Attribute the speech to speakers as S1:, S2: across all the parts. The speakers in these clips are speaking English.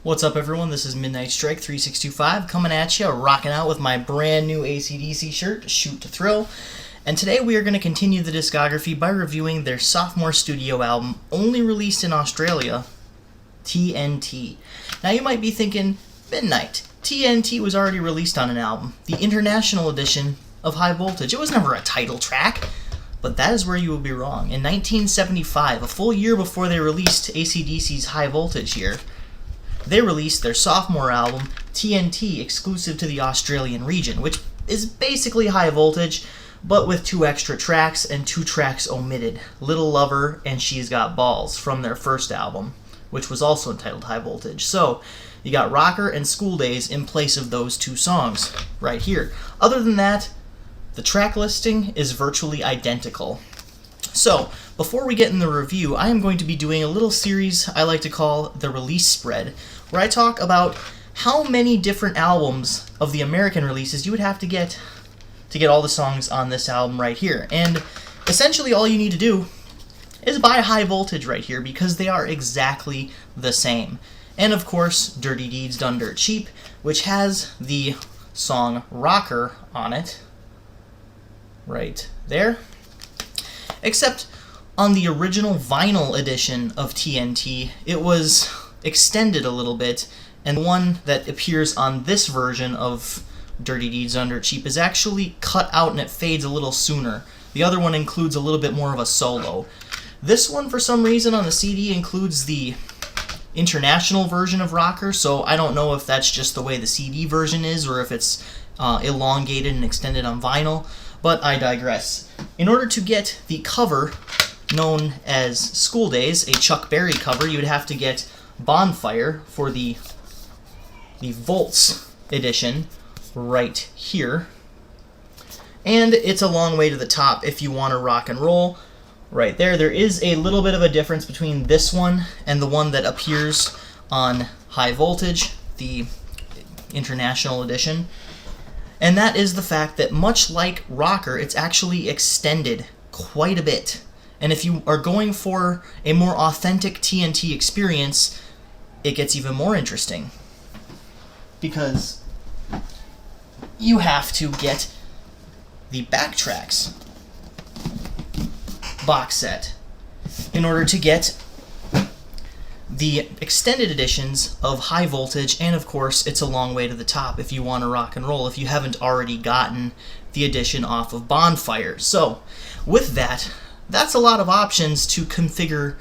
S1: What's up, everyone? This is Midnight Strike 3625 coming at you, rocking out with my brand new ACDC shirt, Shoot to Thrill. And today we are going to continue the discography by reviewing their sophomore studio album, only released in Australia, T.N.T. Now you might be thinking, Midnight, T.N.T. was already released on an album, the international edition of High Voltage. It was never a title track. But that is where you will be wrong. In 1975, a full year before they released AC/DC's High Voltage here, they released their sophomore album, T.N.T., exclusive to the Australian region, which is basically High Voltage, but with 2 extra tracks and 2 tracks omitted, Little Lover and She's Got Balls, from their first album, which was also entitled High Voltage. So, you got Rocker and School Days in place of those 2 songs, right here. Other than that, the track listing is virtually identical. So, before we get in the review, I am going to be doing a little series I like to call the Release Spread, where I talk about how many different albums of the American releases you would have to get all the songs on this album right here. And essentially all you need to do is buy High Voltage right here, because they are exactly the same. And of course, Dirty Deeds Done Dirt Cheap, which has the song Rocker on it, right there. Except on the original vinyl edition of T.N.T., it was extended a little bit, and the one that appears on this version of Dirty Deeds Done Dirt Cheap is actually cut out and it fades a little sooner. The other one includes a little bit more of a solo. This one, for some reason, on the CD includes the international version of Rocker, so I don't know if that's just the way the CD version is or if it's elongated and extended on vinyl. But I digress. In order to get the cover known as School Days, a Chuck Berry cover, you would have to get Bonfire for the Volts edition right here. And it's a long way to the top if you want to rock and roll. Right there. There is a little bit of a difference between this one and the one that appears on High Voltage, the international edition. And that is the fact that, much like Rocker, it's actually extended quite a bit. And if you are going for a more authentic T.N.T. experience, it gets even more interesting. Because you have to get the Backtracks box set in order to get the extended editions of High Voltage, and of course, It's a Long Way to the Top if you want to rock and roll, if you haven't already gotten the edition off of Bonfire. So, with that, that's a lot of options to configure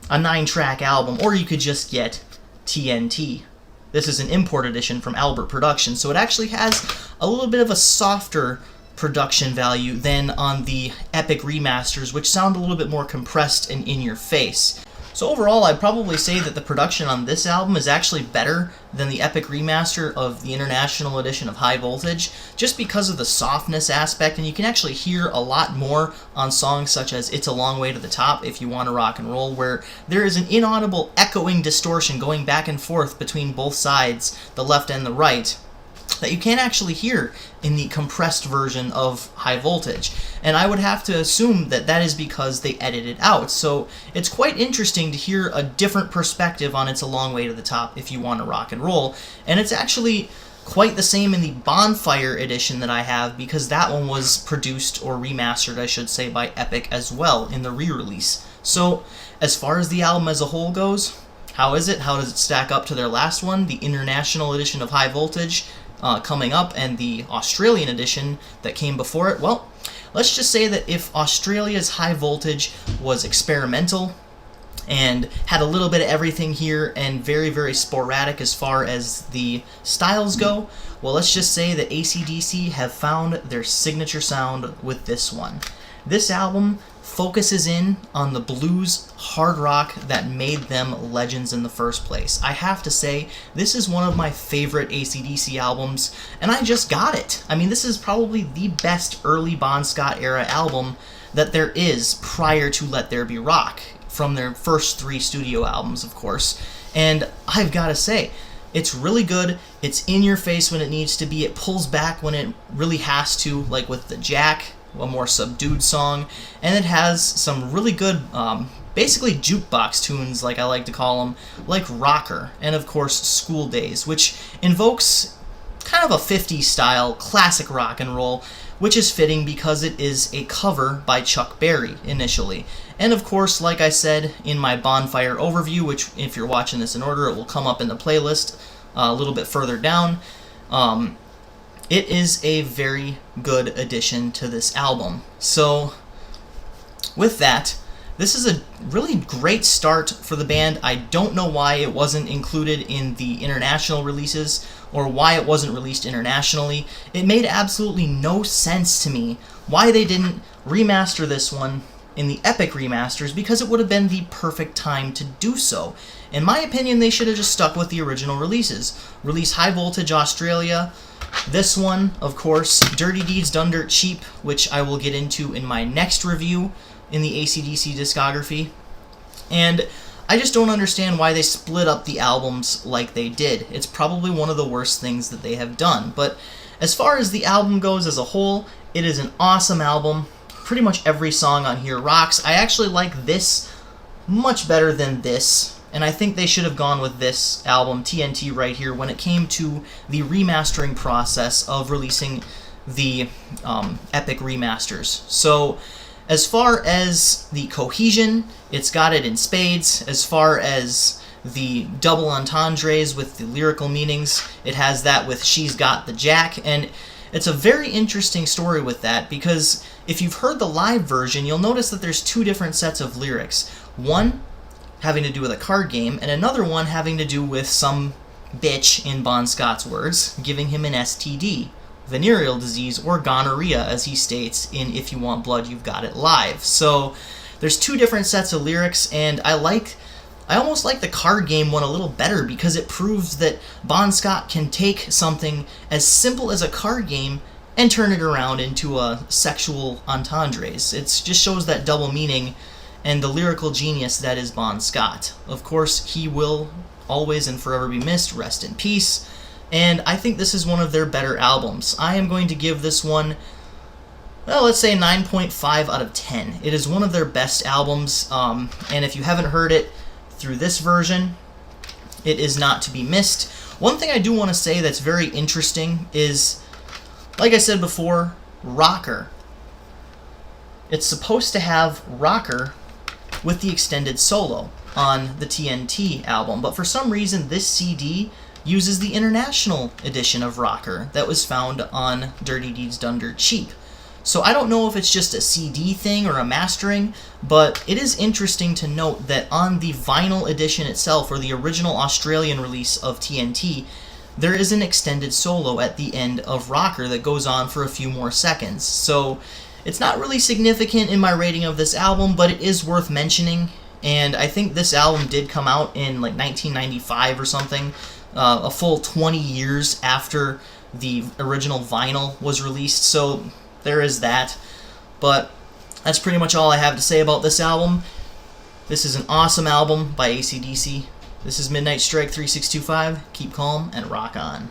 S1: a 9-track album, or you could just get T.N.T. This is an import edition from Albert Productions, so it actually has a little bit of a softer production value than on the Epic remasters, which sound a little bit more compressed and in your face. So overall, I'd probably say that the production on this album is actually better than the Epic remaster of the international edition of High Voltage, just because of the softness aspect, and you can actually hear a lot more on songs such as It's a Long Way to the Top if you want to rock and roll, where there is an inaudible echoing distortion going back and forth between both sides, the left and the right, that you can't actually hear in the compressed version of High Voltage. And I would have to assume that that is because they edited it out. So it's quite interesting to hear a different perspective on It's a Long Way to the Top if you want to rock and roll. And it's actually quite the same in the Bonfire edition that I have, because that one was produced, or remastered, I should say, by Epic as well in the re-release. So as far as the album as a whole goes, how is it? How does it stack up to their last one, the international edition of High Voltage, coming up, and the Australian edition that came before it? Well, let's just say that if Australia's High Voltage was experimental and had a little bit of everything here and very, very sporadic as far as the styles go, well, let's just say that AC/DC have found their signature sound with this one. This album focuses in on the blues hard rock that made them legends in the first place. I have to say, this is one of my favorite AC/DC albums, and I just got it. I mean, this is probably the best early Bon Scott era album that there is prior to Let There Be Rock, from their first 3 studio albums, of course. And I've got to say, it's really good. It's in your face when it needs to be. It pulls back when it really has to, like with the Jack, a more subdued song, and it has some really good, basically jukebox tunes, like I like to call them, like Rocker, and of course School Days, which invokes kind of a 50s style classic rock and roll, which is fitting because it is a cover by Chuck Berry initially. And of course, like I said in my Bonfire overview, which if you're watching this in order, it will come up in the playlist a little bit further down, it is a very good addition to this album. So with that, this is a really great start for the band. I don't know why it wasn't included in the international releases or why it wasn't released internationally. It made absolutely no sense to me why they didn't remaster this one in the Epic remasters, because it would have been the perfect time to do so. In my opinion, they should have just stuck with the original releases. Release High Voltage Australia, this one, of course, Dirty Deeds Done Dirt Cheap, which I will get into in my next review in the ACDC discography. And I just don't understand why they split up the albums like they did. It's probably one of the worst things that they have done. But as far as the album goes as a whole, it is an awesome album. Pretty much every song on here rocks. I actually like this much better than this, and I think they should have gone with this album, T.N.T. right here, when it came to the remastering process of releasing the Epic remasters. So as far as the cohesion, it's got it in spades. As far as the double entendres with the lyrical meanings, it has that with She's Got the Jack, and it's a very interesting story with that, because if you've heard the live version, you'll notice that there's two different sets of lyrics. One having to do with a card game, and another one having to do with some bitch, in Bon Scott's words, giving him an STD, venereal disease, or gonorrhea, as he states in If You Want Blood, You've Got It Live. So there's two different sets of lyrics, and I almost like the card game one a little better, because it proves that Bon Scott can take something as simple as a card game and turn it around into a sexual entendres. It just shows that double meaning and the lyrical genius that is Bon Scott. Of course, he will always and forever be missed. Rest in peace. And I think this is one of their better albums. I am going to give this one, well, let's say 9.5 out of 10. It is one of their best albums, and if you haven't heard it through this version, it is not to be missed. One thing I do want to say that's very interesting is, like I said before, Rocker. It's supposed to have Rocker with the extended solo on the T.N.T. album, but for some reason this CD uses the international edition of Rocker that was found on Dirty Deeds Done Dirt Cheap. So I don't know if it's just a CD thing or a mastering, but it is interesting to note that on the vinyl edition itself, or the original Australian release of T.N.T., there is an extended solo at the end of Rocker that goes on for a few more seconds. So it's not really significant in my rating of this album, but it is worth mentioning, and I think this album did come out in like 1995 or something, a full 20 years after the original vinyl was released, so there is that. But that's pretty much all I have to say about this album. This is an awesome album by AC/DC. This is Midnight Strike 3625. Keep calm and rock on.